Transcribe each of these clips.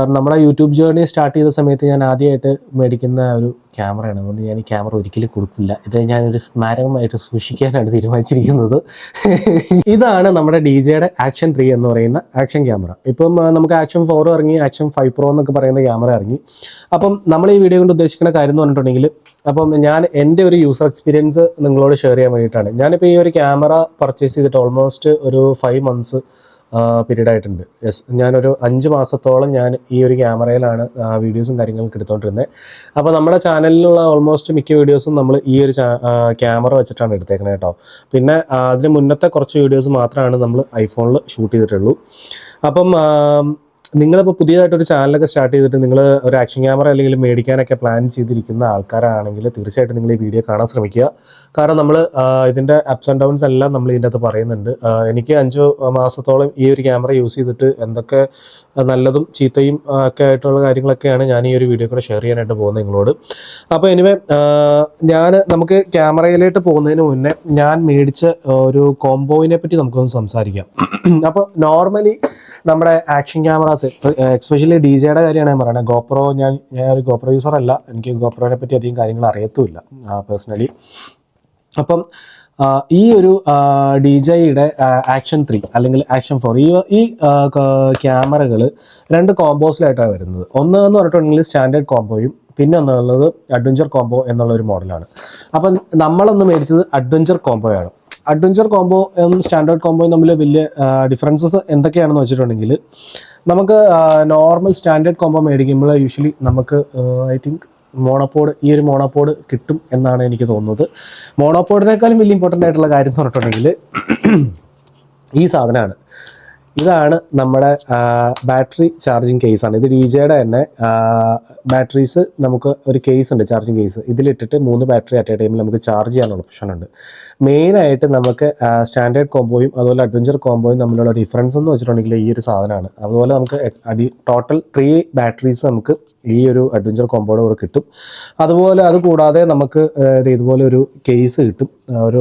കാരണം നമ്മുടെ YouTube journey start ചെയ്ത സമയത്ത് ഞാൻ ആദ്യമായിട്ട് മേടിക്കുന്ന ഒരു ക്യാമറയാണ്. അതുകൊണ്ട് ഞാൻ ഈ ക്യാമറ ഒരിക്കലും കൊടുക്കില്ല. ഇത് ഞാനൊരു സ്മാരകമായിട്ട് സൂക്ഷിക്കാനാണ് തീരുമാനിച്ചിരിക്കുന്നത്. ഇതാണ് നമ്മുടെ DJയുടെ ആക്ഷൻ 3 എന്ന് പറയുന്ന ആക്ഷൻ ക്യാമറ. ഇപ്പം നമുക്ക് ആക്ഷൻ 4 ഇറങ്ങി, ആക്ഷൻ 5 Pro എന്നൊക്കെ പറയുന്ന ക്യാമറ ഇറങ്ങി. അപ്പം നമ്മൾ ഈ വീഡിയോ കൊണ്ട് ഉദ്ദേശിക്കുന്ന കാര്യം എന്ന് പറഞ്ഞിട്ടുണ്ടെങ്കിൽ, അപ്പം ഞാൻ എൻ്റെ ഒരു യൂസർ എക്സ്പീരിയൻസ് നിങ്ങളോട് ഷെയർ ചെയ്യാൻ വേണ്ടിയിട്ടാണ്. ഞാനിപ്പോൾ ഈ ഒരു ക്യാമറ പർച്ചേസ് ചെയ്തിട്ട് ഓൾമോസ്റ്റ് ഒരു 5 months പീരീഡ് ആയിട്ടുണ്ട്. യെസ്, ഞാനൊരു 5 മാസത്തോളം ഞാൻ ഈ ഒരു ക്യാമറയിലാണ് വീഡിയോസും കാര്യങ്ങളൊക്കെ എടുത്തുകൊണ്ടിരുന്നത്. അപ്പോൾ നമ്മുടെ ചാനലിലുള്ള ഓൾമോസ്റ്റ് മിക്ക വീഡിയോസും നമ്മൾ ഈ ഒരു ക്യാമറ വെച്ചിട്ടാണ് എടുത്തേക്കുന്നത് കേട്ടോ. പിന്നെ അതിന് മുന്നത്തെ കുറച്ച് വീഡിയോസ് മാത്രമാണ് നമ്മൾ ഐഫോണിൽ ഷൂട്ട് ചെയ്തിട്ടുള്ളൂ. അപ്പം നിങ്ങളിപ്പോൾ പുതിയതായിട്ടൊരു ചാനലൊക്കെ സ്റ്റാർട്ട് ചെയ്തിട്ട് നിങ്ങൾ ഒരു ആക്ഷൻ ക്യാമറ അല്ലെങ്കിൽ മേടിക്കാനൊക്കെ പ്ലാൻ ചെയ്തിരിക്കുന്ന ആൾക്കാരാണെങ്കിൽ തീർച്ചയായിട്ടും നിങ്ങൾ ഈ വീഡിയോ കാണാൻ ശ്രമിക്കുക. കാരണം നമ്മൾ ഇതിൻ്റെ അപ്സ് ആൻഡ് ഡൗൺസ് എല്ലാം നമ്മൾ ഇതിൻ്റെ അകത്ത് പറയുന്നുണ്ട്. എനിക്ക് 5 മാസത്തോളം ഈ ഒരു ക്യാമറ യൂസ് ചെയ്തിട്ട് എന്തൊക്കെ നല്ലതും ചീത്തയും ഒക്കെ ആയിട്ടുള്ള കാര്യങ്ങളൊക്കെയാണ് ഞാൻ ഈ ഒരു വീഡിയോ കൂടെ ഷെയർ ചെയ്യാനായിട്ട് പോകുന്നത് നിങ്ങളോട്. അപ്പോൾ എനിവേ നമുക്ക് ക്യാമറയിലേക്ക് പോകുന്നതിന് മുന്നേ ഞാൻ മേടിച്ച ഒരു കോംബോയിനെ പറ്റി നമുക്കൊന്ന് സംസാരിക്കാം. അപ്പോൾ നോർമലി നമ്മുടെ ആക്ഷൻ ക്യാമറാസ്, എക്സ്പെഷ്യലി DJയുടെ കാര്യമാണ് ഞാൻ പറയുന്നത്. ഗോപ്രോ ഞാൻ ഒരു ഗോപ്രോ യൂസർ അല്ല, എനിക്ക് ഗോപ്രോനെ പറ്റി അധികം കാര്യങ്ങൾ അറിയത്തുമില്ല പേഴ്സണലി. അപ്പം ഈ ഒരു DJയുടെ ആക്ഷൻ 3 അല്ലെങ്കിൽ ആക്ഷൻ 4 ഈ ക്യാമറകൾ 2 കോമ്പോസിലായിട്ടാണ് വരുന്നത്. ഒന്ന് എന്ന് പറഞ്ഞിട്ടുണ്ടെങ്കിൽ സ്റ്റാൻഡേർഡ് കോംബോയും, പിന്നെ ഒന്നുള്ളത് അഡ്വഞ്ചർ കോംബോ എന്നുള്ള ഒരു മോഡലാണ്. അപ്പം നമ്മളൊന്ന് മേടിച്ചത് അഡ്വഞ്ചർ കോംബോയാണ്. അഡ്വഞ്ചർ കോംബോയും സ്റ്റാൻഡേർഡ് കോംബോയും തമ്മിൽ വലിയ ഡിഫറൻസസ് എന്തൊക്കെയാണെന്ന് വെച്ചിട്ടുണ്ടെങ്കിൽ, നമുക്ക് നോർമൽ സ്റ്റാൻഡേർഡ് കോംബോ മേടിക്കുമ്പോൾ യൂഷ്വലി നമുക്ക് ഐ തിങ്ക് ഈ ഒരു മോണോപോഡ് കിട്ടും എന്നാണ് എനിക്ക് തോന്നുന്നത്. മോണോപോഡിനേക്കാളും വലിയ ഇമ്പോർട്ടൻ്റ് ആയിട്ടുള്ള കാര്യം എന്ന് പറഞ്ഞിട്ടുണ്ടെങ്കിൽ ഈ സാധനമാണ്. ഇതാണ് നമ്മുടെ ബാറ്ററി ചാർജിങ് കേസാണ്. ഇത് DJയുടെ തന്നെ ബാറ്ററീസ്, നമുക്ക് ഒരു കേസ് ഉണ്ട്, ചാർജിങ് കേസ്. ഇതിലിട്ടിട്ട് 3 ബാറ്ററി അറ്റ് എ ടൈമിൽ നമുക്ക് ചാർജ് ചെയ്യാനുള്ള ഓപ്ഷൻ ഉണ്ട്. മെയിനായിട്ട് നമുക്ക് സ്റ്റാൻഡേർഡ് കോംബോയും അതുപോലെ അഡ്വഞ്ചർ കോംബോയും തമ്മിലുള്ള ഡിഫറൻസ് എന്ന് വെച്ചിട്ടുണ്ടെങ്കിൽ ഈ ഒരു സാധനമാണ്. അതുപോലെ നമുക്ക് ടോട്ടൽ 3 ബാറ്ററീസ് നമുക്ക് ഈ ഒരു അഡ്വഞ്ചർ കോംബോയുടെ കൂടെ കിട്ടും. അത് കൂടാതെ നമുക്ക് ഇതുപോലെ ഒരു കേസ് കിട്ടും, ഒരു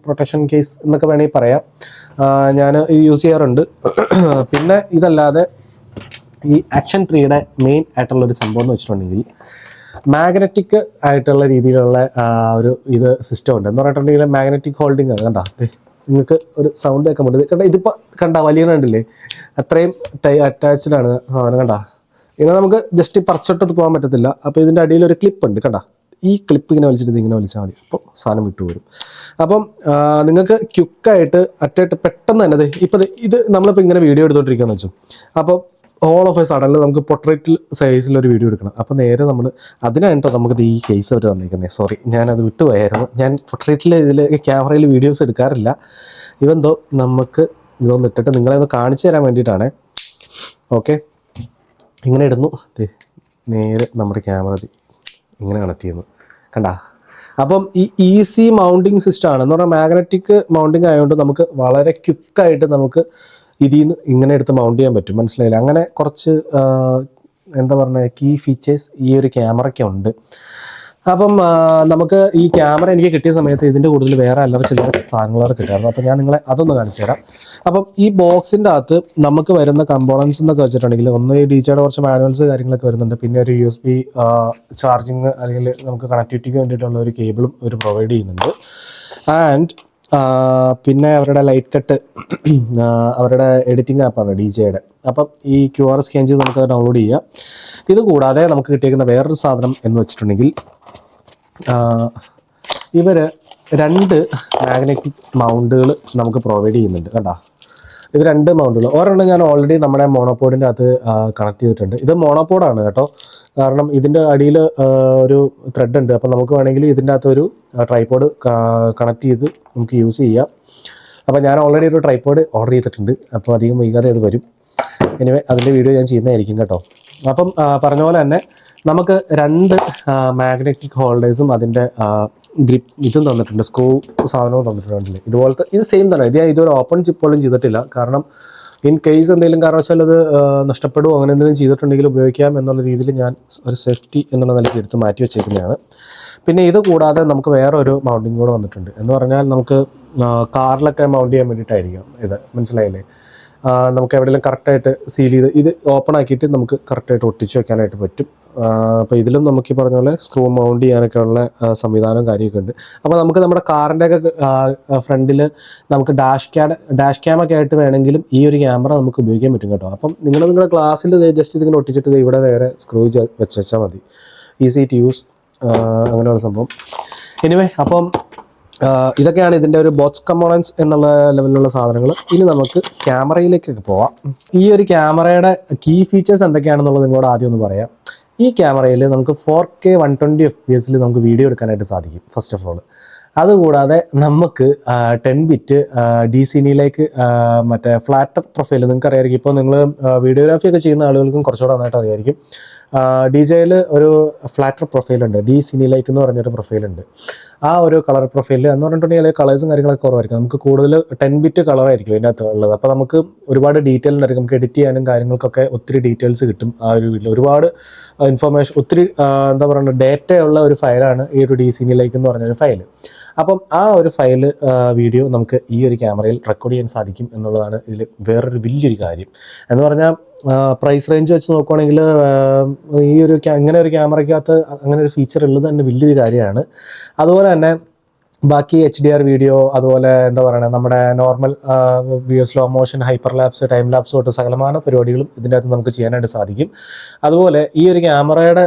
പ്രൊട്ടക്ഷൻ കേസ് എന്നൊക്കെ വേണമെങ്കിൽ പറയാം. ഞാൻ ഇത് യൂസ് ചെയ്യാറുണ്ട്. പിന്നെ ഇതല്ലാതെ ഈ ആക്ഷൻ 3യുടെ മെയിൻ ആയിട്ടുള്ളൊരു സംഭവം എന്ന് വെച്ചിട്ടുണ്ടെങ്കിൽ മാഗ്നറ്റിക് ആയിട്ടുള്ള രീതിയിലുള്ള ഒരു സിസ്റ്റം ഉണ്ട്. എന്ന് പറഞ്ഞിട്ടുണ്ടെങ്കിൽ മാഗ്നറ്റിക് ഹോൾഡിംഗ് ആണ്. കണ്ടാ, നിങ്ങൾക്ക് ഒരു സൗണ്ട് കേൾക്കാൻ പറ്റും. ഇതിപ്പോൾ വലിയ കണ്ടില്ലേ, അത്രയും അറ്റാച്ച്ഡ് ആണ് സാധനം. കണ്ടാ, ഇങ്ങനെ നമുക്ക് ജസ്റ്റ് പറിച്ചോട്ടത് പോകാൻ പറ്റത്തില്ല. അപ്പോൾ ഇതിൻ്റെ അടിയിൽ ഒരു ക്ലിപ്പ് ഉണ്ട്. കണ്ടാ, ഈ ക്ലിപ്പ് ഇങ്ങനെ വലിച്ചിട്ട് ഇങ്ങനെ വലിച്ചാൽ മതി, അപ്പോൾ സാധനം വിട്ടുപോരും. അപ്പം നിങ്ങൾക്ക് ക്വിക്കായിട്ട് പെട്ടെന്ന് തന്നെ ഇത് നമ്മളിപ്പോൾ ഇങ്ങനെ വീഡിയോ എടുത്തോണ്ടിരിക്കുകയെന്ന് വെച്ചു. അപ്പോൾ ഓൾ ഓഫ് എ സഡനിൽ നമുക്ക് പൊർട്രേറ്റിൽ സൈസിലൊരു വീഡിയോ എടുക്കണം. അപ്പോൾ നേരെ നമ്മൾ അതിനായിട്ടോ നമുക്കിത് ഈ കേസ് അവർ തന്നിരിക്കുന്നത്. സോറി, ഞാനത് വിട്ടുപോയായിരുന്നു. ഞാൻ പൊർട്രേറ്റിൽ ക്യാമറയിൽ വീഡിയോസ് എടുക്കാറില്ല. ഇവന്തോ നമുക്ക് ഇതൊന്ന് ഇട്ടിട്ട് നിങ്ങളെ ഒന്ന് കാണിച്ചു തരാൻ വേണ്ടിയിട്ടാണ്. ഓക്കെ, ഇങ്ങനെ ഇടുന്നു, നേരെ നമ്മുടെ ക്യാമറ ഇങ്ങനെ കണക്ട് ചെയ്യുന്നു. കണ്ടാ, അപ്പം ഈ ഈസി മൗണ്ടിങ് സിസ്റ്റമാണ്. എന്ന് പറഞ്ഞാൽ മാഗ്നറ്റിക് മൗണ്ടിങ് ആയതുകൊണ്ട് നമുക്ക് വളരെ ക്വിക്കായിട്ട് നമുക്ക് ഇതിൽ നിന്ന് ഇങ്ങനെ എടുത്ത് മൗണ്ട് ചെയ്യാൻ പറ്റും. മനസ്സിലായില്ല? അങ്ങനെ കുറച്ച് എന്താ പറയുക, കീ ഫീച്ചേഴ്സ് ഈ ഒരു ക്യാമറയ്ക്കുണ്ട്. അപ്പം നമുക്ക് ഈ ക്യാമറ എനിക്ക് കിട്ടിയ സമയത്ത് ഇതിൻ്റെ കൂടുതൽ വേറെ ചില സാധനങ്ങളൊക്കെ കിട്ടായിരുന്നു. അപ്പം ഞാൻ നിങ്ങളെ അതൊന്ന് കാണിച്ചു തരാം. അപ്പം ഈ ബോക്സിൻ്റെ അകത്ത് നമുക്ക് വരുന്ന കമ്പോണൻസ് എന്നൊക്കെ വെച്ചിട്ടുണ്ടെങ്കിൽ, ഒന്ന് ഈ DJയുടെ കുറച്ച് മാനുവൽസ് കാര്യങ്ങളൊക്കെ വരുന്നുണ്ട്. പിന്നെ ഒരു USB ചാർജിങ് അല്ലെങ്കിൽ നമുക്ക് കണക്ടിവിറ്റിക്ക് വേണ്ടിയിട്ടുള്ള ഒരു കേബിളും ഒരു പ്രൊവൈഡ് ചെയ്യുന്നുണ്ട്. ആൻഡ് പിന്നെ അവരുടെ ലൈറ്റ് കട്ട്, അവരുടെ എഡിറ്റിംഗ് ആപ്പാണ് DJയുടെ. അപ്പം ഈ QR സ്കാൻ ചെയ്ത് നമുക്കത് ഡൗൺലോഡ് ചെയ്യാം. ഇത് കൂടാതെ നമുക്ക് കിട്ടിയിരിക്കുന്ന വേറൊരു സാധനം എന്ന് വെച്ചിട്ടുണ്ടെങ്കിൽ, ഇവർ 2 മാഗ്നറ്റിക് മൗണ്ടുകൾ നമുക്ക് പ്രൊവൈഡ് ചെയ്യുന്നുണ്ട്. കണ്ടാ, ഇത് 2 മൗണ്ടുകൾ. ഒരെണ്ണം ഞാൻ ഓൾറെഡി നമ്മുടെ മോണോപോഡിൻ്റെ അകത്ത് കണക്ട് ചെയ്തിട്ടുണ്ട്. ഇത് മോണോപോഡാണ് കേട്ടോ. കാരണം ഇതിൻ്റെ അടിയിൽ ഒരു ത്രെഡ് ഉണ്ട്. അപ്പം നമുക്ക് വേണമെങ്കിൽ ഇതിൻ്റെ അകത്ത് ഒരു ട്രൈപോഡ് കണക്ട് ചെയ്ത് നമുക്ക് യൂസ് ചെയ്യാം. അപ്പോൾ ഞാൻ ഓൾറെഡി ഒരു ട്രൈപോഡ് ഓർഡർ ചെയ്തിട്ടുണ്ട്. അപ്പോൾ അധികം വൈകാതെ അത് വരും. എനിവേ അതിൻ്റെ വീഡിയോ ഞാൻ ചെയ്യുന്നതായിരിക്കും കേട്ടോ. അപ്പം പറഞ്ഞ പോലെ തന്നെ നമുക്ക് 2 മാഗ്നറ്റിക് ഹോൾഡേഴ്സും അതിൻ്റെ ഇതും തന്നിട്ടുണ്ട്, സ്ക്രൂ സാധനവും തന്നിട്ടുണ്ട്. ഇതുപോലത്തെ ഇത് സെയിം തന്നെ. ഇതൊരു ഓപ്പൺ പോലും ചെയ്തിട്ടില്ല. കാരണം ഇൻ കേസ് എന്തെങ്കിലും കാരണവശാൽ അത് നഷ്ടപ്പെടുമോ അങ്ങനെ എന്തെങ്കിലും ചെയ്തിട്ടുണ്ടെങ്കിൽ ഉപയോഗിക്കാം എന്നുള്ള രീതിയിൽ ഞാൻ ഒരു സേഫ്റ്റി എന്നുള്ള നിലയ്ക്ക് എടുത്ത് മാറ്റി വെച്ചേക്കുന്നതാണ്. പിന്നെ ഇത് കൂടാതെ നമുക്ക് വേറെ ഒരു മൗണ്ടിങ് കൂടെ വന്നിട്ടുണ്ട്. എന്ന് പറഞ്ഞാൽ നമുക്ക് കാറിലൊക്കെ മൗണ്ട് ചെയ്യാൻ വേണ്ടിയിട്ടായിരിക്കും ഇത്. മനസ്സിലായില്ലേ? നമുക്ക് എവിടെയെങ്കിലും കറക്റ്റായിട്ട് സീൽ ചെയ്ത് ഇത് ഓപ്പൺ ആക്കിയിട്ട് നമുക്ക് കറക്റ്റായിട്ട് ഒട്ടിച്ച് വെക്കാനായിട്ട് പറ്റും. അപ്പോൾ ഇതിലും നമുക്ക് ഈ പറഞ്ഞ പോലെ സ്ക്രൂ മൗണ്ട് ചെയ്യാനൊക്കെ ഉള്ള സംവിധാനവും കാര്യമൊക്കെ ഉണ്ട്. അപ്പോൾ നമുക്ക് നമ്മുടെ കാറിൻ്റെയൊക്കെ ഫ്രണ്ടിൽ നമുക്ക് ഡാഷ് ക്യാമൊക്കെ ആയിട്ട് വേണമെങ്കിലും ഈ ഒരു ക്യാമറ നമുക്ക് ഉപയോഗിക്കാൻ പറ്റും കേട്ടോ. അപ്പം നിങ്ങളുടെ ഗ്ലാസ്സിൽ ജസ്റ്റ് ഇതിങ്ങനെ ഒട്ടിച്ചിട്ട് ഇവിടെ നേരെ സ്ക്രൂ വെച്ചാൽ മതി. ഈസി ടു യൂസ് അങ്ങനെയുള്ള സംഭവം. എനിവേ, അപ്പം ഇതൊക്കെയാണ് ഇതിൻ്റെ ഒരു ബോക്സ് കമ്പോണൻസ് എന്നുള്ള ലെവലിലുള്ള സാധനങ്ങൾ. ഇനി നമുക്ക് ക്യാമറയിലേക്കൊക്കെ പോവാം. ഈ ഒരു ക്യാമറയുടെ കീ ഫീച്ചേഴ്സ് എന്തൊക്കെയാണെന്നുള്ളത് നിങ്ങളോട് ആദ്യം ഒന്ന് പറയാം. ഈ ക്യാമറയിൽ നമുക്ക് 4K 120 FPS നമുക്ക് വീഡിയോ എടുക്കാനായിട്ട് സാധിക്കും ഫസ്റ്റ് ഓഫ് ഓൾ. അതുകൂടാതെ നമുക്ക് 10 ബിറ്റ് DCiniലേക്ക് മറ്റേ ഫ്ലാറ്റർ പ്രൊഫൈൽ നിങ്ങൾക്ക് അറിയാമായിരിക്കും. ഇപ്പോൾ നിങ്ങൾ വീഡിയോഗ്രാഫി ഒക്കെ ചെയ്യുന്ന ആളുകൾക്കും കുറച്ചുകൂടെ നന്നായിട്ട് അറിയാമായിരിക്കും. DJയിൽ ഒരു ഫ്ലാറ്റർ പ്രൊഫൈലുണ്ട്, DCiniലേക്ക് എന്ന് പറഞ്ഞൊരു പ്രൊഫൈലുണ്ട്. ആ ഒരു കളർ പ്രൊഫൈലിൽ എന്ന് പറഞ്ഞിട്ടുണ്ടെങ്കിൽ കളേഴ്സും കാര്യങ്ങളൊക്കെ കുറവായിരിക്കും. നമുക്ക് കൂടുതൽ 10 ബിറ്റ് കളറായിരിക്കും ഇതിൻ്റെ അകത്ത് ഉള്ളത്. അപ്പോൾ നമുക്ക് ഒരുപാട് ഡീറ്റെയിൽ ഉണ്ടായിരിക്കും. നമുക്ക് എഡിറ്റ് ചെയ്യാനും കാര്യങ്ങൾക്കൊക്കെ ഒത്തിരി ഡീറ്റെയിൽസ് കിട്ടും. ആ ഒരു വീഡിയോ ഒരുപാട് ഇൻഫർമേഷൻ, ഒത്തിരി എന്താ പറയുക, ഡേറ്റയുള്ള ഒരു ഫയലാണ് ഈ ഒരു DCiniലേക്ക് എന്ന് പറഞ്ഞൊരു ഫയൽ. അപ്പം ആ ഒരു ഫയല് വീഡിയോ നമുക്ക് ഈ ഒരു ക്യാമറയിൽ റെക്കോർഡ് ചെയ്യാൻ സാധിക്കും എന്നുള്ളതാണ് ഇതിൽ വേറൊരു വലിയൊരു കാര്യം. എന്ന് പറഞ്ഞാൽ പ്രൈസ് റേഞ്ച് വെച്ച് നോക്കുകയാണെങ്കിൽ ഈ ഒരു ഇങ്ങനെ ഒരു ക്യാമറയ്ക്കകത്ത് അങ്ങനെ ഒരു ഫീച്ചർ ഉള്ളത് തന്നെ വലിയൊരു കാര്യമാണ്. അതുപോലെ തന്നെ ബാക്കി HDR വീഡിയോ, അതുപോലെ എന്താ പറയുക, നമ്മുടെ normal slow motion, hyper lapse, time lapse തൊട്ട് സകലമായ പരിപാടികളും ഇതിൻ്റെ അകത്ത് നമുക്ക് ചെയ്യാനായിട്ട് സാധിക്കും. അതുപോലെ ഈ ഒരു ക്യാമറയുടെ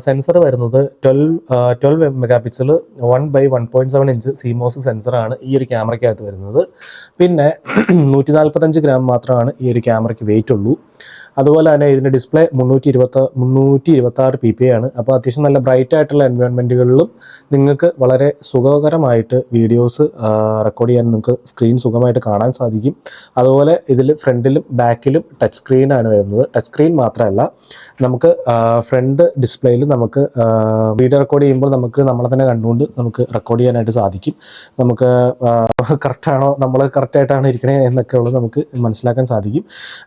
സെൻസർ വരുന്നത് 12 മെഗാ പിക്സൽ 1/1.7 ഇഞ്ച് CMOS സെൻസറാണ് ഈ ഒരു ക്യാമറയ്ക്കകത്ത് വരുന്നത്. പിന്നെ 145 ഗ്രാം മാത്രമാണ് ഈ ഒരു ക്യാമറയ്ക്ക് വെയിറ്റ് ഉള്ളൂ. അതുപോലെ തന്നെ ഇതിൻ്റെ ഡിസ്പ്ലേ 326 PPI ആണ്. അപ്പോൾ അത്യാവശ്യം നല്ല ബ്രൈറ്റ് ആയിട്ടുള്ള എൻവയോൺമെൻറ്റുകളിലും നിങ്ങൾക്ക് വളരെ സുഖകരമായിട്ട് വീഡിയോസ് റെക്കോർഡ് ചെയ്യാൻ നിങ്ങൾക്ക് സ്ക്രീൻ സുഖമായിട്ട് കാണാൻ സാധിക്കും. അതുപോലെ ഇതിൽ ഫ്രണ്ടിലും ബാക്കിലും ടച്ച് സ്ക്രീനാണ് വരുന്നത്. ടച്ച് സ്ക്രീൻ മാത്രമല്ല, നമുക്ക് ഫ്രണ്ട് ഡിസ്പ്ലേയിൽ നമുക്ക് വീഡിയോ റെക്കോർഡ് ചെയ്യുമ്പോൾ നമുക്ക് നമ്മളെ തന്നെ കണ്ടുകൊണ്ട് നമുക്ക് റെക്കോർഡ് ചെയ്യാനായിട്ട് സാധിക്കും. നമുക്ക് കറക്റ്റാണോ, നമ്മൾ കറക്റ്റായിട്ടാണ് ഇരിക്കണേ എന്നൊക്കെ ഉള്ളത് നമുക്ക് മനസ്സിലാക്കാൻ സാധിക്കും.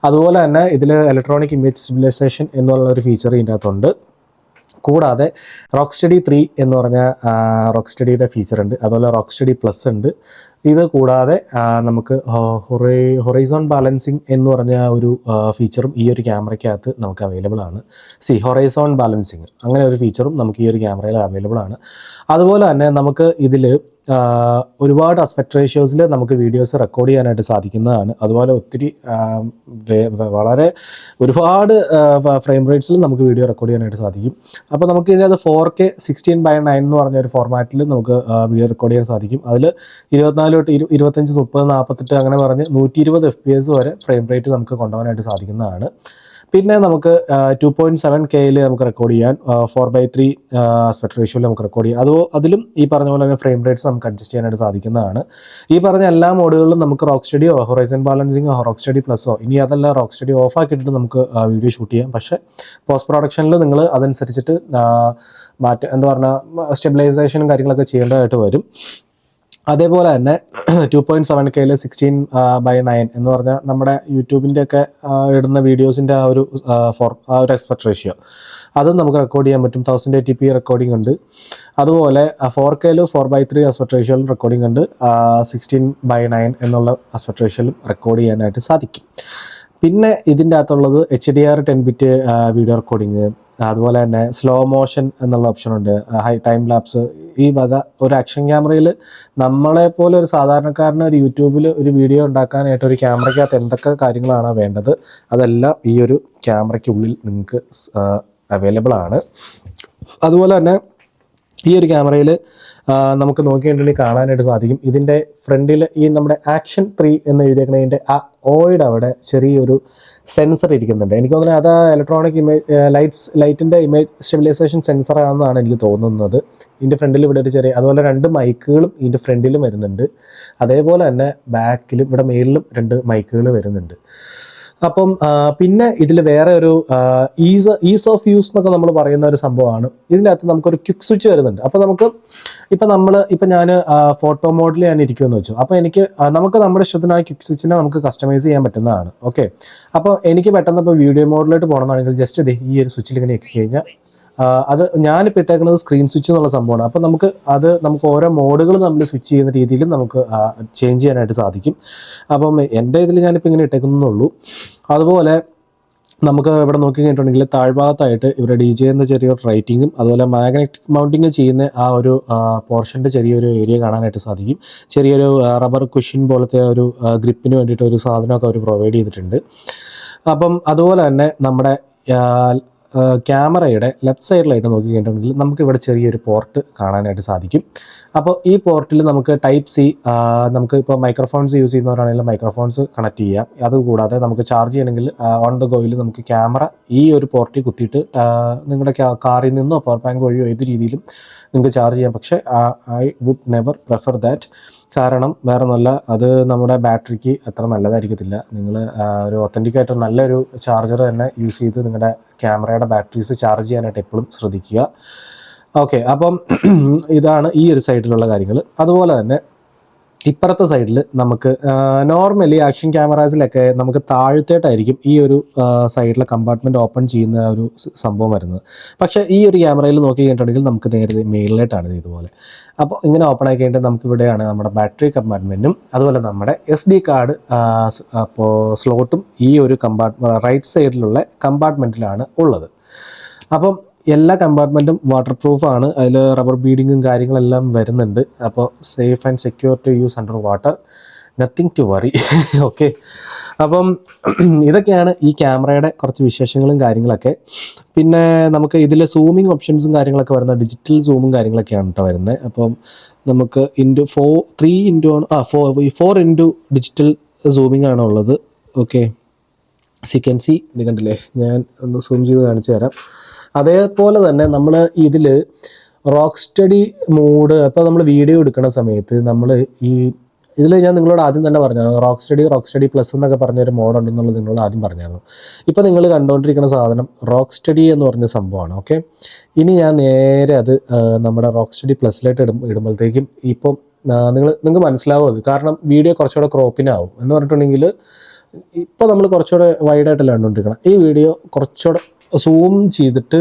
അതുപോലെ തന്നെ ഇതിൽ ഇലക്ട്രോണിക് ഇമേജ് സ്റ്റെബിലൈസേഷൻ എന്നുള്ള ഒരു ഫീച്ചർ ഇതിൻ്റെ അകത്തുണ്ട്. കൂടാതെ റോക്സ്റ്റഡി 3 എന്ന് പറഞ്ഞ റോക്സ്റ്റഡിയുടെ ഫീച്ചർ ഉണ്ട്. അതുപോലെ റോക്സ്റ്റഡി പ്ലസ് ഉണ്ട്. ഇത് കൂടാതെ നമുക്ക് ഹൊറൈസോൺ ബാലൻസിങ് എന്ന് പറഞ്ഞ ഒരു ഫീച്ചറും ഈ ഒരു ക്യാമറയ്ക്കകത്ത് നമുക്ക് അവൈലബിൾ ആണ്. ഹൊറൈസോൺ ബാലൻസിങ് അങ്ങനെ ഒരു ഫീച്ചറും നമുക്ക് ഈ ഒരു ക്യാമറയിൽ അവൈലബിൾ ആണ്. അതുപോലെ തന്നെ നമുക്ക് ഇതിൽ ഒരുപാട് ആസ്പെക്ട് റേഷ്യോസിൽ നമുക്ക് വീഡിയോസ് റെക്കോർഡ് ചെയ്യാനായിട്ട് സാധിക്കുന്നതാണ്. അതുപോലെ ഒത്തിരി വളരെ ഒരുപാട് ഫ്രെയിം റേറ്റ്സിൽ നമുക്ക് വീഡിയോ റെക്കോർഡ് ചെയ്യാനായിട്ട് സാധിക്കും. അപ്പോൾ നമുക്ക് ഇതിനകത്ത് 4K 16:9 എന്ന് പറഞ്ഞ ഒരു ഫോർമാറ്റിൽ നമുക്ക് വീഡിയോ റെക്കോർഡ് ചെയ്യാൻ സാധിക്കും. അതിൽ 24 തൊട്ട് 25, 30, 48 അങ്ങനെ പറഞ്ഞ് 120 FPS വരെ ഫ്രെയിം റേറ്റ് നമുക്ക് കൊണ്ടുപോകാനായിട്ട് സാധിക്കുന്നതാണ്. പിന്നെ നമുക്ക് 2.7Kയിൽ നമുക്ക് റെക്കോർഡ് ചെയ്യാൻ 4:3 ആസ്പെക്ട് റേഷ്യോയിൽ നമുക്ക് റെക്കോർഡ് ചെയ്യാം. അതിലും ഈ പറഞ്ഞ പോലെ തന്നെ ഫ്രെയിം റേറ്റ്സ് നമുക്ക് അഡ്ജസ്റ്റ് ചെയ്യാനായിട്ട് സാധിക്കുന്നതാണ്. ഈ പറഞ്ഞ എല്ലാ മോഡുകളിലും നമുക്ക് റോക്സ്റ്റഡിയോ ഹൊറൈസൺ ബാലൻസിങ്ങോ റോക്സ്റ്റഡി പ്ലസോ, ഇനി അതല്ല റോക്സ്റ്റഡി ഓഫ് ആക്കിയിട്ട് നമുക്ക് വീഡിയോ ഷൂട്ട് ചെയ്യാം. പക്ഷേ പോസ്റ്റ് പ്രൊഡക്ഷനിൽ നിങ്ങൾ അതനുസരിച്ചിട്ട് എന്താ പറയുക, സ്റ്റെബിലൈസേഷനും കാര്യങ്ങളൊക്കെ ചെയ്യേണ്ടതായിട്ട് വരും. അതേപോലെ തന്നെ 2.7Kയിൽ 16:9 എന്ന് പറഞ്ഞാൽ നമ്മുടെ യൂട്യൂബിൻ്റെയൊക്കെ ഇടുന്ന വീഡിയോസിൻ്റെ ആ ഒരു ആസ്പെക്ട് റേഷ്യോ അതും നമുക്ക് റെക്കോർഡ് ചെയ്യാൻ പറ്റും. 1080p റെക്കോർഡിംഗ് ഉണ്ട്. അതുപോലെ 4Kയിൽ 4:3 ആസ്പെക്ട് റേഷ്യോയിലും റെക്കോർഡിംഗ് ഉണ്ട്. 16:9 എന്നുള്ള ആസ്പെക്ട് റേഷ്യോയിലും റെക്കോർഡ് ചെയ്യാനായിട്ട് സാധിക്കും. പിന്നെ ഇതിൻ്റെ അകത്തുള്ളത് HDR 10 ബിറ്റ് വീഡിയോ റെക്കോർഡിങ്, അതുപോലെ തന്നെ സ്ലോ മോഷൻ എന്നുള്ള ഓപ്ഷനുണ്ട്, ഹൈ ടൈം ലാപ്സ്. ഈ വക ഒരു ആക്ഷൻ ക്യാമറയിൽ നമ്മളെപ്പോലെ ഒരു സാധാരണക്കാരന് ഒരു യൂട്യൂബിൽ ഒരു വീഡിയോ ഉണ്ടാക്കാനായിട്ട് ഒരു ക്യാമറയ്ക്കകത്ത് എന്തൊക്കെ കാര്യങ്ങളാണ് വേണ്ടത് അതെല്ലാം ഈ ഒരു ക്യാമറയ്ക്കുള്ളിൽ നിങ്ങൾക്ക് അവൈലബിൾ ആണ്. അതുപോലെ തന്നെ ഈ ഒരു ക്യാമറയിൽ നമുക്ക് നോക്കിയിട്ടുണ്ടെങ്കിൽ കാണാനായിട്ട് സാധിക്കും, ഇതിൻ്റെ ഫ്രണ്ടിൽ ഈ നമ്മുടെ ആക്ഷൻ 3 എന്ന് എഴുതിയേക്കുന്നതിൻ്റെ ആ ഓയുടെ അവിടെ ചെറിയൊരു സെൻസർ ഇരിക്കുന്നുണ്ട്. എനിക്ക് തോന്നുന്നത് അത് ഇലക്ട്രോണിക് ലൈറ്റിൻ്റെ ഇമേജ് സ്റ്റെബിലൈസേഷൻ സെൻസറാണെന്നാണ് എനിക്ക് തോന്നുന്നത്. ഇതിൻ്റെ ഫ്രണ്ടിൽ ഇവിടെ ഒരു ചെറിയ, അതുപോലെ 2 മൈക്കുകളും ഇതിൻ്റെ ഫ്രണ്ടിലും വരുന്നുണ്ട്. അതേപോലെ തന്നെ ബാക്കിലും ഇവിടെ മേളിലും 2 മൈക്കുകൾ വരുന്നുണ്ട്. അപ്പം പിന്നെ ഇതിൽ വേറെ ഒരു ഈസ് ഓഫ് യൂസ് എന്നൊക്കെ നമ്മൾ പറയുന്ന ഒരു സംഭവമാണ്. ഇതിൻ്റെ അകത്ത് നമുക്കൊരു ക്വിക്ക് സ്വിച്ച് വരുന്നുണ്ട്. അപ്പോൾ നമുക്ക് ഇപ്പം ഞാൻ ഫോട്ടോ മോഡിൽ ഞാൻ ഇരിക്കുമെന്ന് വെച്ചു. അപ്പോൾ നമുക്ക് നമ്മുടെ ഇഷ്ടത്തിന് ആ ക്വിക്ക് സ്വിച്ചിനെ നമുക്ക് കസ്റ്റമൈസ് ചെയ്യാൻ പറ്റുന്നതാണ്. ഓക്കെ, അപ്പോൾ എനിക്ക് പെട്ടെന്ന് ഇപ്പോൾ വീഡിയോ മോഡിലോട്ട് പോകണമെന്നാണെങ്കിൽ ജസ്റ്റ് ഈ ഒരു സ്വിച്ചിൽ ഇങ്ങനെ ഞെക്കി കഴിഞ്ഞാൽ അത് ഞാനിപ്പോൾ ഇട്ടേക്കുന്നത് സ്ക്രീൻ സ്വിച്ച് എന്നുള്ള സംഭവമാണ്. അപ്പോൾ നമുക്ക് ഓരോ മോഡുകൾ നമ്മൾ സ്വിച്ച് ചെയ്യുന്ന രീതിയിലും നമുക്ക് ചേഞ്ച് ചെയ്യാനായിട്ട് സാധിക്കും. അപ്പം എൻ്റെ ഇതിൽ ഞാനിപ്പോൾ ഇങ്ങനെ ഇട്ടേക്കുന്നുള്ളൂ. അതുപോലെ നമുക്ക് ഇവിടെ നോക്കി കഴിഞ്ഞിട്ടുണ്ടെങ്കിൽ താഴ്ഭാഗത്തായിട്ട് ഇവിടെ DJ എന്ന ചെറിയൊരു റൈറ്റിങ്ങും അതുപോലെ മാഗ്നറ്റിക് മൗണ്ടിങ് ചെയ്യുന്ന ആ ഒരു പോർഷൻ്റെ ചെറിയൊരു ഏരിയ കാണാനായിട്ട് സാധിക്കും. ചെറിയൊരു റബ്ബർ കുഷൻ പോലത്തെ ഒരു ഗ്രിപ്പിന് വേണ്ടിയിട്ട് ഒരു സാധനമൊക്കെ അവർ പ്രൊവൈഡ് ചെയ്തിട്ടുണ്ട്. അപ്പം അതുപോലെ തന്നെ നമ്മുടെ ക്യാമറയുടെ ലെഫ്റ്റ് സൈഡിലായിട്ട് നോക്കി കഴിഞ്ഞിട്ടുണ്ടെങ്കിൽ നമുക്കിവിടെ ചെറിയൊരു പോർട്ട് കാണാനായിട്ട് സാധിക്കും. അപ്പോൾ ഈ പോർട്ടിൽ നമുക്ക് ടൈപ്പ് C, നമുക്ക് ഇപ്പോൾ മൈക്രോഫോൺസ് യൂസ് ചെയ്യുന്നവരാണെങ്കിൽ മൈക്രോഫോൺസ് കണക്ട് ചെയ്യാം. അതുകൂടാതെ നമുക്ക് ചാർജ് ചെയ്യണമെങ്കിൽ ഓൺ ദ ഗോയിൽ നമുക്ക് ക്യാമറ ഈ ഒരു പോർട്ടിൽ കുത്തിയിട്ട് നിങ്ങളുടെ കാറിൽ നിന്നോ പവർ ബാങ്ക് വഴിയോ ഏത് രീതിയിലും നിങ്ങൾക്ക് ചാർജ് ചെയ്യാം. പക്ഷേ I would never prefer that. കാരണം വേറെ ഒന്നുമല്ല, അത് നമ്മുടെ ബാറ്ററിക്ക് അത്ര നല്ലതായിരിക്കത്തില്ല. നിങ്ങൾ ഒരു ഒത്തൻറ്റിക്കായിട്ട് നല്ലൊരു ചാർജർ തന്നെ യൂസ് ചെയ്ത് നിങ്ങളുടെ ക്യാമറയുടെ ബാറ്ററീസ് ചാർജ് ചെയ്യാനായിട്ട് എപ്പോഴും ശ്രദ്ധിക്കുക. ഓക്കെ, അപ്പം ഇതാണ് ഈ ഒരു സൈഡിലുള്ള കാര്യങ്ങൾ. അതുപോലെ തന്നെ ഇപ്പുറത്തെ സൈഡിൽ നമുക്ക് നോർമലി ആക്ഷൻ ക്യാമറാസിലൊക്കെ നമുക്ക് താഴത്തേട്ടായിരിക്കും ഈ ഒരു സൈഡിലെ കമ്പാർട്ട്മെൻറ്റ് ഓപ്പൺ ചെയ്യുന്ന ഒരു സംഭവം വരുന്നത്. പക്ഷേ ഈ ഒരു ക്യാമറയിൽ നോക്കി കഴിഞ്ഞിട്ടുണ്ടെങ്കിൽ നമുക്ക് നേരെ മേളിലായിട്ടാണ് ഇതുപോലെ. അപ്പോൾ ഇങ്ങനെ ഓപ്പൺ ആക്കി കഴിഞ്ഞിട്ട് നമുക്കിവിടെയാണ് നമ്മുടെ ബാറ്ററി കമ്പാർട്ട്മെൻറ്റും അതുപോലെ നമ്മുടെ SD കാർഡ് അപ്പോൾ സ്ലോട്ടും ഈ ഒരു റൈറ്റ് സൈഡിലുള്ള കമ്പാർട്ട്മെൻറ്റിലാണ് ഉള്ളത്. അപ്പം എല്ലാ കമ്പാർട്ട്മെൻറ്റും വാട്ടർ പ്രൂഫാണ്. അതിൽ റബ്ബർ ബീഡിങ്ങും കാര്യങ്ങളെല്ലാം വരുന്നുണ്ട്. അപ്പോൾ safe and secure to use under water, nothing to worry. Okay, അപ്പം ഇതൊക്കെയാണ് ഈ ക്യാമറയുടെ കുറച്ച് വിശേഷങ്ങളും കാര്യങ്ങളൊക്കെ. പിന്നെ നമുക്ക് ഇതിൽ സൂമിങ് ഓപ്ഷൻസും കാര്യങ്ങളൊക്കെ വരുന്നത് ഡിജിറ്റൽ സൂമും കാര്യങ്ങളൊക്കെയാണ് കേട്ടോ വരുന്നത്. അപ്പം നമുക്ക് 4 ഇൻറ്റു ഡിജിറ്റൽ സൂമിങ് ആണ് ഉള്ളത്. ഓക്കെ, can see, ഇത് കണ്ടില്ലേ, ഞാൻ ഒന്ന് സൂം ചെയ്ത് കാണിച്ചു തരാം. അതേപോലെ തന്നെ നമ്മൾ ഇതിൽ റോക്ക് സ്റ്റഡി മോഡ്, അപ്പോൾ നമ്മൾ വീഡിയോ എടുക്കുന്ന സമയത്ത് നമ്മൾ ഇതിൽ ഞാൻ നിങ്ങളോട് ആദ്യം തന്നെ പറഞ്ഞായിരുന്നു റോക്ക് സ്റ്റഡി പ്ലസ് എന്നൊക്കെ പറഞ്ഞൊരു മോഡ് ഉണ്ടെന്നുള്ളത് നിങ്ങളോട് ആദ്യം പറഞ്ഞായിരുന്നു. ഇപ്പോൾ നിങ്ങൾ കണ്ടുകൊണ്ടിരിക്കുന്ന സാധനം റോക്ക് സ്റ്റഡി എന്ന് പറഞ്ഞ സംഭവമാണ്. ഓക്കെ, ഇനി ഞാൻ നേരെ അത് നമ്മുടെ റോക്ക് സ്റ്റഡി പ്ലസിലായിട്ട് ഇടുമ്പോഴത്തേക്കും ഇപ്പം നിങ്ങൾക്ക് മനസ്സിലാവും അത്. കാരണം വീഡിയോ കുറച്ചുകൂടെ ക്രോപ്പിനാവും എന്ന് പറഞ്ഞിട്ടുണ്ടെങ്കിൽ ഇപ്പോൾ നമ്മൾ കുറച്ചുകൂടെ വൈഡായിട്ടല്ല കണ്ടുകൊണ്ടിരിക്കണം. ഈ വീഡിയോ കുറച്ചുകൂടെ സൂം ചെയ്തിട്ട്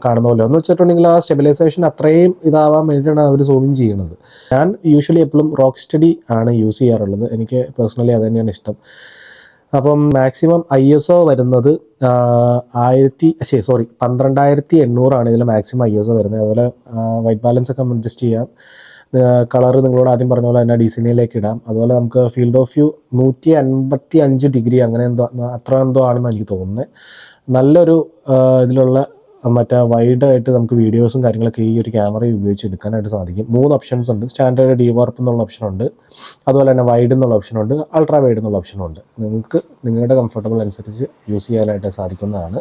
കാണുന്ന പോലെ എന്ന് വെച്ചിട്ടുണ്ടെങ്കിൽ ആ സ്റ്റെബിലൈസേഷൻ അത്രയും ഇതാവാൻ വേണ്ടിയിട്ടാണ് അവർ സൂമിങ് ചെയ്യുന്നത്. ഞാൻ യൂഷ്വലി എപ്പോഴും റോക്ക് സ്റ്റഡി ആണ് യൂസ് ചെയ്യാറുള്ളത്. എനിക്ക് പേഴ്സണലി അത് തന്നെയാണ് ഇഷ്ടം. അപ്പം മാക്സിമം ISO വരുന്നത് 12,800 ഇതിൽ മാക്സിമം ISO വരുന്നത്. അതുപോലെ വൈറ്റ് ബാലൻസ് ഒക്കെ അഡ്ജസ്റ്റ് ചെയ്യാം. കളർ നിങ്ങളോട് ആദ്യം പറഞ്ഞ പോലെ തന്നെ DCNA-യിലേക്ക് ഇടാം. അതുപോലെ നമുക്ക് ഫീൽഡ് ഓഫ് വ്യൂ 155 ഡിഗ്രി അങ്ങനെ അത്ര എന്തോ ആണെന്ന് എനിക്ക് തോന്നുന്നത്. നല്ലൊരു ഇതിലുള്ള വൈഡായിട്ട് നമുക്ക് വീഡിയോസും കാര്യങ്ങളൊക്കെ ഈ ഒരു ക്യാമറ ഉപയോഗിച്ച് എടുക്കാനായിട്ട് സാധിക്കും. 3 ഓപ്ഷൻസ് ഉണ്ട്. സ്റ്റാൻഡേർഡ് ഡീവാർപ്പ് എന്നുള്ള ഓപ്ഷനുണ്ട്, അതുപോലെ തന്നെ വൈഡ് എന്നുള്ള ഓപ്ഷനുണ്ട്, അൾട്രാ വൈഡ് എന്നുള്ള ഓപ്ഷനുണ്ട്. നിങ്ങൾക്ക് നിങ്ങളുടെ കംഫർട്ടബിൾ അനുസരിച്ച് യൂസ് ചെയ്യാനായിട്ട് സാധിക്കുന്നതാണ്.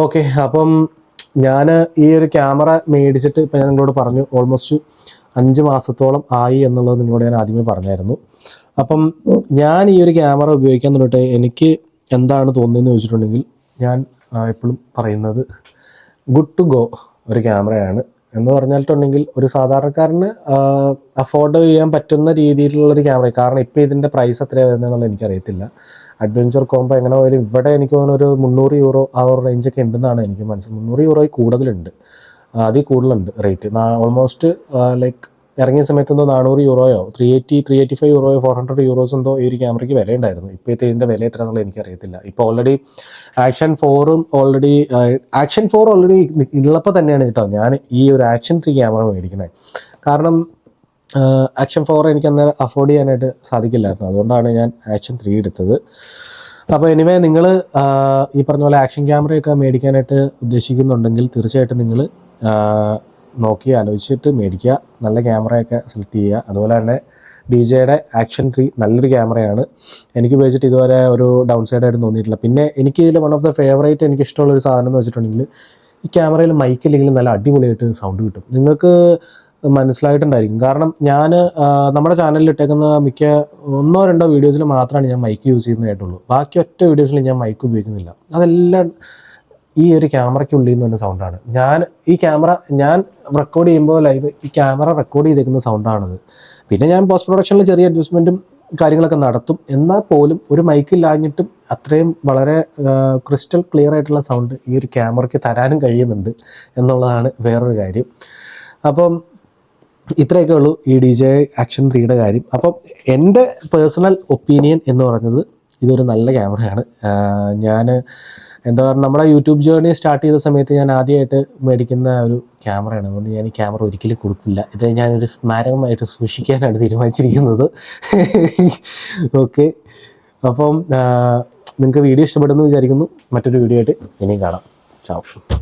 ഓക്കെ, അപ്പം ഞാൻ ഈ ഒരു ക്യാമറ മേടിച്ചിട്ട് ഇപ്പം ഞാൻ നിങ്ങളോട് പറഞ്ഞു ഓൾമോസ്റ്റ് 5 മാസത്തോളം ആയി എന്നുള്ളത് നിങ്ങളോട് ഞാൻ ആദ്യമേ പറഞ്ഞായിരുന്നു. അപ്പം ഞാൻ ഈ ഒരു ക്യാമറ ഉപയോഗിക്കാൻ തുടങ്ങിയിട്ട് എനിക്ക് എന്താണ് തോന്നുന്നതെന്ന് ചോദിച്ചിട്ടുണ്ടെങ്കിൽ ഞാൻ എപ്പോഴും പറയുന്നത് ഗുഡ് ടു ഗോ ഒരു ക്യാമറയാണ് എന്ന് പറഞ്ഞിട്ടുണ്ടെങ്കിൽ ഒരു സാധാരണക്കാരന് അഫോർഡ് ചെയ്യാൻ പറ്റുന്ന രീതിയിലുള്ളൊരു ക്യാമറ. കാരണം ഇപ്പോൾ ഇതിൻ്റെ പ്രൈസ് എത്രയാണ് വരുന്നതെന്നുള്ളത് എനിക്കറിയത്തില്ല. അഡ്വഞ്ചർ കോംബോ എങ്ങനെ പോയാലും ഇവിടെ എനിക്ക് തോന്നുന്നു ഒരു 300 യൂറോ ആ ഒരു റേഞ്ചൊക്കെ ഉണ്ടെന്നാണ് എനിക്ക് മനസ്സിലായത്. 300 യൂറോയിൽ കൂടുതലുണ്ട്, അതിൽ കൂടുതലുണ്ട് റേറ്റ്. ഓൾമോസ്റ്റ് ലൈക്ക് ഇറങ്ങിയ സമയത്ത് എന്തോ 400 യൂറോയോ 385 യൂറോയോ 400 യൂറോസ് എന്തോ ഈ ഒരു ക്യാമറയ്ക്ക് വില ഉണ്ടായിരുന്നു. ഇപ്പോഴത്തെ ഇതിൻ്റെ വില എത്ര എന്നുള്ളത് എനിക്കറിയത്തില്ല. ഇപ്പോൾ ഓൾറെഡി ആക്ഷൻ 4 ഓൾറെഡി ഉള്ളപ്പോൾ തന്നെയാണ് കേട്ടോ ഞാൻ ഈ ഒരു ആക്ഷൻ 3 ക്യാമറ മേടിക്കുന്നത്. കാരണം ആക്ഷൻ 4 എനിക്ക് അന്നേരം അഫോർഡ് ചെയ്യാനായിട്ട് സാധിക്കില്ലായിരുന്നു. അതുകൊണ്ടാണ് ഞാൻ ആക്ഷൻ 3 എടുത്തത്. അപ്പോൾ എനിവേ നിങ്ങൾ ഈ പറഞ്ഞ പോലെ ആക്ഷൻ ക്യാമറയൊക്കെ മേടിക്കാനായിട്ട് ഉദ്ദേശിക്കുന്നുണ്ടെങ്കിൽ തീർച്ചയായിട്ടും നിങ്ങൾ നോക്കി ആലോചിച്ചിട്ട് മേടിക്കുക. നല്ല ക്യാമറയൊക്കെ സെലക്ട് ചെയ്യുക. അതുപോലെ തന്നെ DJയുടെ ആക്ഷൻ 3 നല്ലൊരു ക്യാമറയാണ്. എനിക്ക് ഉപയോഗിച്ചിട്ട് ഇതുവരെ ഒരു ഡൗൺ സൈഡായിട്ട് തോന്നിയിട്ടില്ല. പിന്നെ എനിക്ക് ഇതിൽ വൺ ഓഫ് ദ ഫേവറേറ്റ് എനിക്ക് ഇഷ്ടമുള്ളൊരു സാധനം എന്ന് വെച്ചിട്ടുണ്ടെങ്കിൽ ഈ ക്യാമറയിൽ മൈക്കില്ലെങ്കിലും നല്ല അടിപൊളിയായിട്ട് സൗണ്ട് കിട്ടും. നിങ്ങൾക്ക് മനസ്സിലായിട്ടുണ്ടായിരിക്കും. കാരണം ഞാൻ നമ്മുടെ ചാനലിൽ ഇട്ടേക്കുന്ന മിക്ക 1-2 വീഡിയോസിൽ മാത്രമാണ് ഞാൻ മൈക്ക് യൂസ് ചെയ്യുന്നതായിട്ടുള്ളൂ. ബാക്കി ഒറ്റ വീഡിയോസിൽ ഞാൻ മൈക്ക് ഉപയോഗിക്കുന്നില്ല. അതെല്ലാം ഈ ഒരു ക്യാമറയ്ക്കുള്ളിൽ നിന്ന് തന്നെ സൗണ്ടാണ്. ഈ ക്യാമറ ഞാൻ റെക്കോർഡ് ചെയ്യുമ്പോൾ ലൈവ് ഈ ക്യാമറ റെക്കോർഡ് ചെയ്തേക്കുന്ന സൗണ്ടാണത്. പിന്നെ ഞാൻ പോസ്റ്റ് പ്രൊഡക്ഷനിൽ ചെറിയ അഡ്ജസ്റ്റ്മെൻറ്റും കാര്യങ്ങളൊക്കെ നടത്തും. എന്നാൽ പോലും ഒരു മൈക്കില്ലാഞ്ഞിട്ടും അത്രയും വളരെ ക്രിസ്റ്റൽ ക്ലിയർ ആയിട്ടുള്ള സൗണ്ട് ഈ ഒരു ക്യാമറയ്ക്ക് തരാനും കഴിയുന്നുണ്ട് എന്നുള്ളതാണ് വേറൊരു കാര്യം. അപ്പം ഇത്രയൊക്കെ ഉള്ളൂ ഈ DJI Action 3യുടെ കാര്യം. അപ്പം എൻ്റെ പേഴ്സണൽ ഒപ്പീനിയൻ എന്ന് പറഞ്ഞത് ഇതൊരു നല്ല ക്യാമറയാണ്. ഞാൻ എന്താ പറയുക, നമ്മുടെ യൂട്യൂബ് ജേർണി സ്റ്റാർട്ട് ചെയ്ത സമയത്ത് ഞാൻ ആദ്യമായിട്ട് മേടിക്കുന്ന ഒരു ക്യാമറയാണ്. അതുകൊണ്ട് ഞാൻ ഈ ക്യാമറ ഒരിക്കലും കൊടുക്കില്ല. ഇത് ഞാനൊരു സ്മാരകമായിട്ട് സൂക്ഷിക്കാനാണ് തീരുമാനിച്ചിരിക്കുന്നത്. ഓക്കെ, അപ്പം നിങ്ങൾക്ക് വീഡിയോ ഇഷ്ടപ്പെടുന്നു വിചാരിക്കുന്നു. മറ്റൊരു വീഡിയോ ആയിട്ട് ഇനിയും കാണാം. ചാവ്.